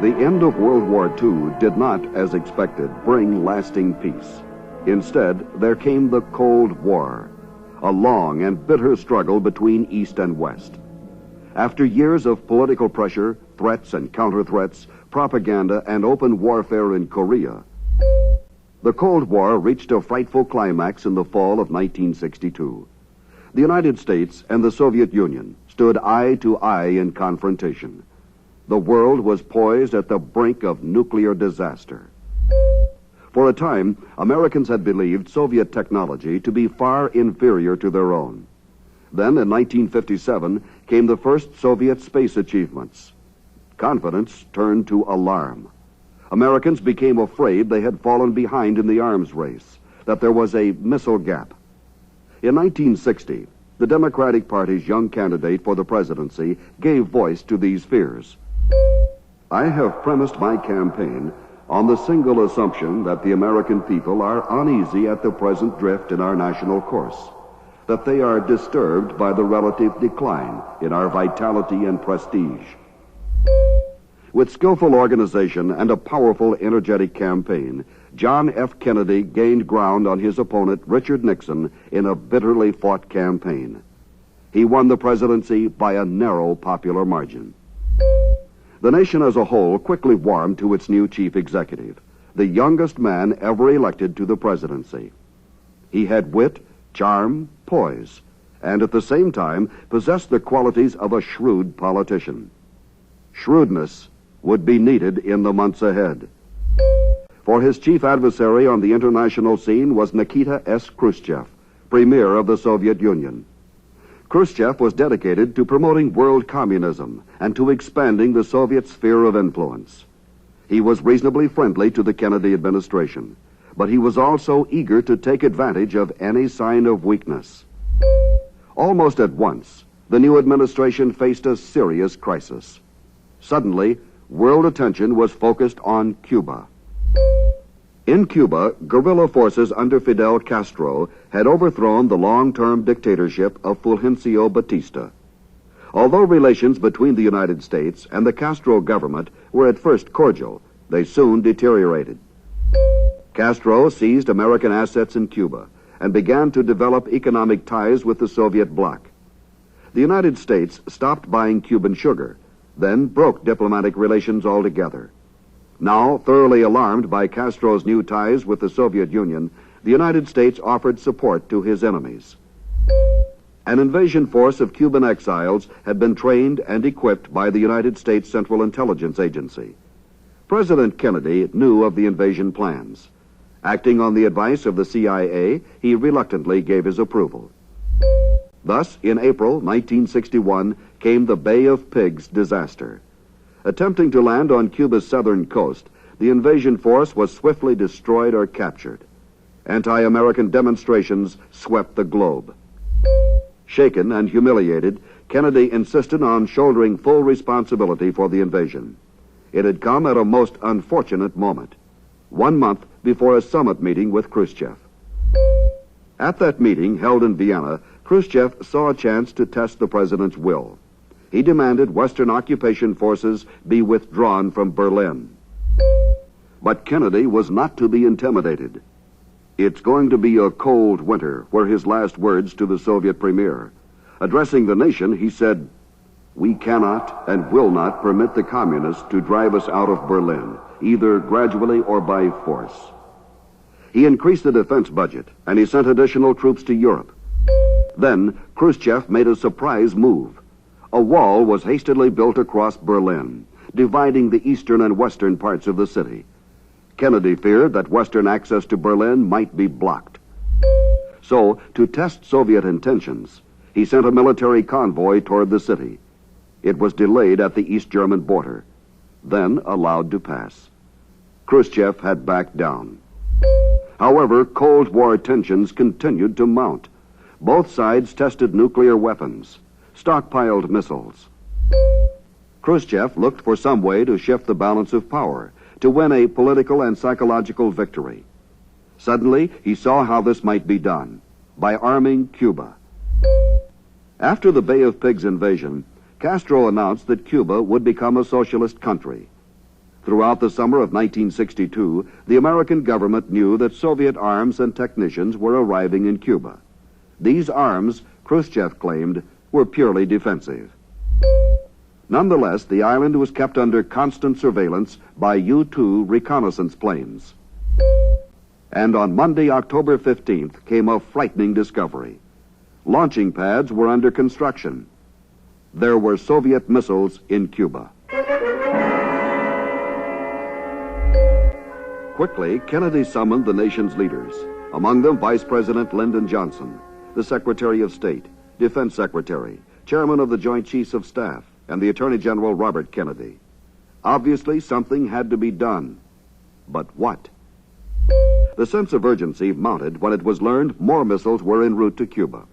The end of World War II did not, as expected, bring lasting peace. Instead, there came the Cold War, a long and bitter struggle between East and West. After years of political pressure, threats and counter-threats, propaganda, and open warfare in Korea, the Cold War reached a frightful climax in the fall of 1962. The United States and the Soviet Union stood eye to eye in confrontation. The world was poised at the brink of nuclear disaster. For a time, Americans had believed Soviet technology to be far inferior to their own. Then, in 1957, came the first Soviet space achievements. Confidence turned to alarm. Americans became afraid they had fallen behind in the arms race, that there was a missile gap. In 1960, the Democratic Party's young candidate for the presidency gave voice to these fears. I have premised my campaign on the single assumption that the American people are uneasy at the present drift in our national course, that they are disturbed by the relative decline in our vitality and prestige. With skillful organization and a powerful, energetic campaign, John F. Kennedy gained ground on his opponent, Richard Nixon, in a bitterly fought campaign. He won the presidency by a narrow popular margin. The nation as a whole quickly warmed to its new chief executive, the youngest man ever elected to the presidency. He had wit, charm, poise, and at the same time possessed the qualities of a shrewd politician. Shrewdness would be needed in the months ahead. For his chief adversary on the international scene was Nikita S. Khrushchev, premier of the Soviet Union. Khrushchev was dedicated to promoting world communism and to expanding the Soviet sphere of influence. He was reasonably friendly to the Kennedy administration, but he was also eager to take advantage of any sign of weakness. Almost at once, the new administration faced a serious crisis. Suddenly, world attention was focused on Cuba. In Cuba, guerrilla forces under Fidel Castro had overthrown the long-term dictatorship of Fulgencio Batista. Although relations between the United States and the Castro government were at first cordial, they soon deteriorated. Castro seized American assets in Cuba and began to develop economic ties with the Soviet bloc. The United States stopped buying Cuban sugar, then broke diplomatic relations altogether. Now, thoroughly alarmed by Castro's new ties with the Soviet Union, the United States offered support to his enemies. An invasion force of Cuban exiles had been trained and equipped by the United States Central Intelligence Agency. President Kennedy knew of the invasion plans. Acting on the advice of the CIA, he reluctantly gave his approval. Thus, in April 1961, came the Bay of Pigs disaster. Attempting to land on Cuba's southern coast, the invasion force was swiftly destroyed or captured. Anti-American demonstrations swept the globe. Shaken and humiliated, Kennedy insisted on shouldering full responsibility for the invasion. It had come at a most unfortunate moment, 1 month before a summit meeting with Khrushchev. At that meeting, held in Vienna, Khrushchev saw a chance to test the president's will. He demanded Western occupation forces be withdrawn from Berlin. But Kennedy was not to be intimidated. It's going to be a cold winter, were his last words to the Soviet premier. Addressing the nation, he said, "We cannot and will not permit the communists to drive us out of Berlin, either gradually or by force." He increased the defense budget, and he sent additional troops to Europe. Then, Khrushchev made a surprise move. A wall was hastily built across Berlin, dividing the eastern and western parts of the city. Kennedy feared that western access to Berlin might be blocked. So, to test Soviet intentions, he sent a military convoy toward the city. It was delayed at the East German border, then allowed to pass. Khrushchev had backed down. However, Cold War tensions continued to mount. Both sides tested nuclear weapons, stockpiled missiles. Khrushchev looked for some way to shift the balance of power, to win a political and psychological victory. Suddenly, he saw how this might be done, by arming Cuba. After the Bay of Pigs invasion, Castro announced that Cuba would become a socialist country. Throughout the summer of 1962, the American government knew that Soviet arms and technicians were arriving in Cuba. These arms, Khrushchev claimed, were purely defensive. Nonetheless, the island was kept under constant surveillance by U-2 reconnaissance planes. And on Monday, October 15th, came a frightening discovery. Launching pads were under construction. There were Soviet missiles in Cuba. Quickly, Kennedy summoned the nation's leaders, among them Vice President Lyndon Johnson, the Secretary of State, Defense Secretary, Chairman of the Joint Chiefs of Staff, and the Attorney General Robert Kennedy. Obviously, something had to be done. But what? The sense of urgency mounted when it was learned more missiles were en route to Cuba.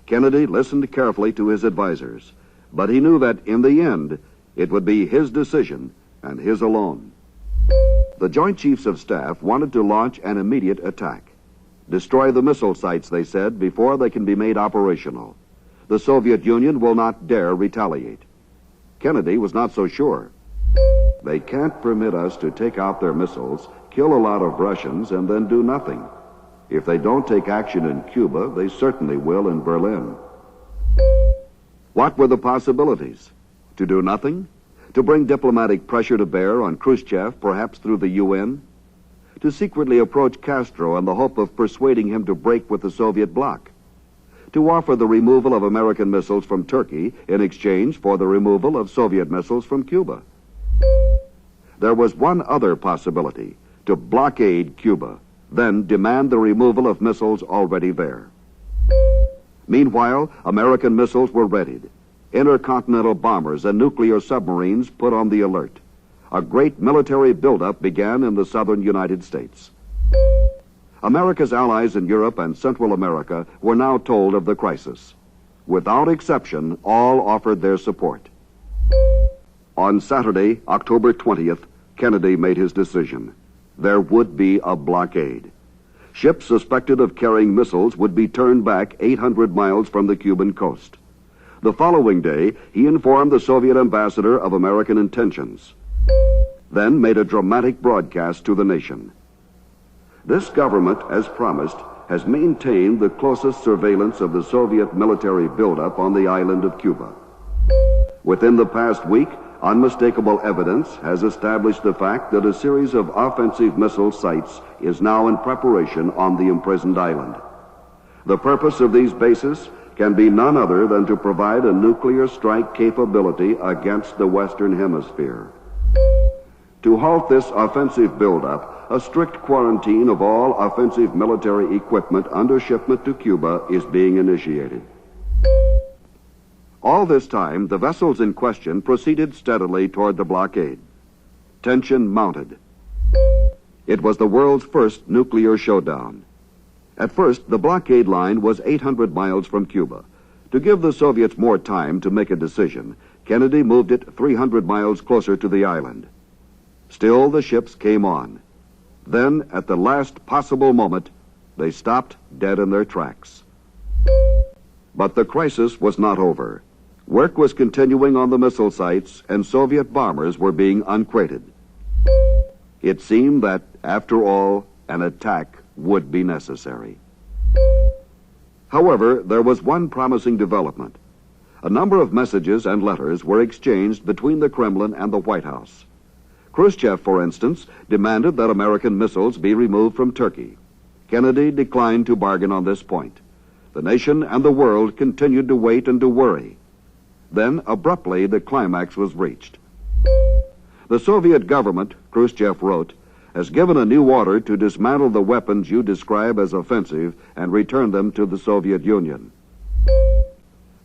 Kennedy listened carefully to his advisors, but he knew that in the end, it would be his decision and his alone. The Joint Chiefs of Staff wanted to launch an immediate attack. Destroy the missile sites, they said, before they can be made operational. The Soviet Union will not dare retaliate. Kennedy was not so sure. They can't permit us to take out their missiles, kill a lot of Russians, and then do nothing. If they don't take action in Cuba, they certainly will in Berlin. What were the possibilities? To do nothing? To bring diplomatic pressure to bear on Khrushchev, perhaps through the UN? To secretly approach Castro in the hope of persuading him to break with the Soviet bloc? To offer the removal of American missiles from Turkey in exchange for the removal of Soviet missiles from Cuba? There was one other possibility: to blockade Cuba, then demand the removal of missiles already there. Meanwhile, American missiles were readied. Intercontinental bombers and nuclear submarines put on the alert. A great military buildup began in the southern United States. America's allies in Europe and Central America were now told of the crisis. Without exception, all offered their support. On Saturday, October 20th, Kennedy made his decision. There would be a blockade. Ships suspected of carrying missiles would be turned back 800 miles from the Cuban coast. The following day, he informed the Soviet ambassador of American intentions, then made a dramatic broadcast to the nation. This government, as promised, has maintained the closest surveillance of the Soviet military buildup on the island of Cuba. Within the past week, unmistakable evidence has established the fact that a series of offensive missile sites is now in preparation on the imprisoned island. The purpose of these bases can be none other than to provide a nuclear strike capability against the Western Hemisphere. To halt this offensive buildup, a strict quarantine of all offensive military equipment under shipment to Cuba is being initiated. All this time, the vessels in question proceeded steadily toward the blockade. Tension mounted. It was the world's first nuclear showdown. At first, the blockade line was 800 miles from Cuba. To give the Soviets more time to make a decision, Kennedy moved it 300 miles closer to the island. Still, the ships came on. Then, at the last possible moment, they stopped dead in their tracks. But the crisis was not over. Work was continuing on the missile sites, and Soviet bombers were being uncrated. It seemed that, after all, an attack would be necessary. However, there was one promising development. A number of messages and letters were exchanged between the Kremlin and the White House. Khrushchev, for instance, demanded that American missiles be removed from Turkey. Kennedy declined to bargain on this point. The nation and the world continued to wait and to worry. Then, abruptly, the climax was reached. The Soviet government, Khrushchev wrote, has given a new order to dismantle the weapons you describe as offensive and return them to the Soviet Union.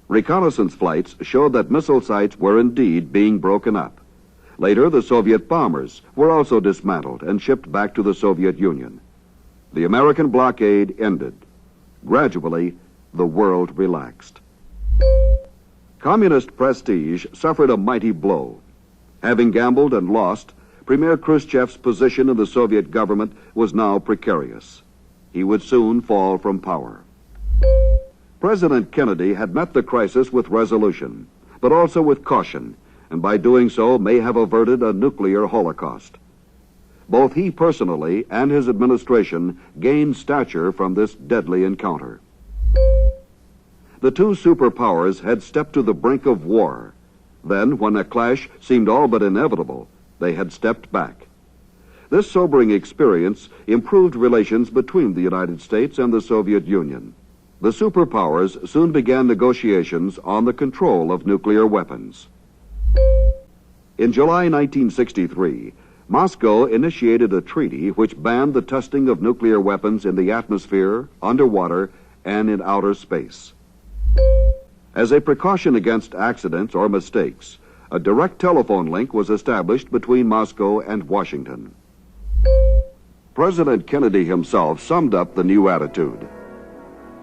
Reconnaissance flights showed that missile sites were indeed being broken up. Later, the Soviet bombers were also dismantled and shipped back to the Soviet Union. The American blockade ended. Gradually, the world relaxed. Communist prestige suffered a mighty blow. Having gambled and lost, Premier Khrushchev's position in the Soviet government was now precarious. He would soon fall from power. President Kennedy had met the crisis with resolution, but also with caution, and by doing so may have averted a nuclear holocaust. Both he personally and his administration gained stature from this deadly encounter. The two superpowers had stepped to the brink of war. Then, when a clash seemed all but inevitable, they had stepped back. This sobering experience improved relations between the United States and the Soviet Union. The superpowers soon began negotiations on the control of nuclear weapons. In July 1963, Moscow initiated a treaty which banned the testing of nuclear weapons in the atmosphere, underwater, and in outer space. As a precaution against accidents or mistakes, a direct telephone link was established between Moscow and Washington. President Kennedy himself summed up the new attitude.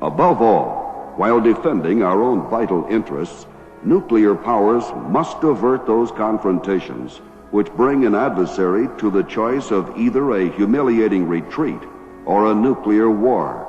Above all, while defending our own vital interests, nuclear powers must avert those confrontations which bring an adversary to the choice of either a humiliating retreat or a nuclear war.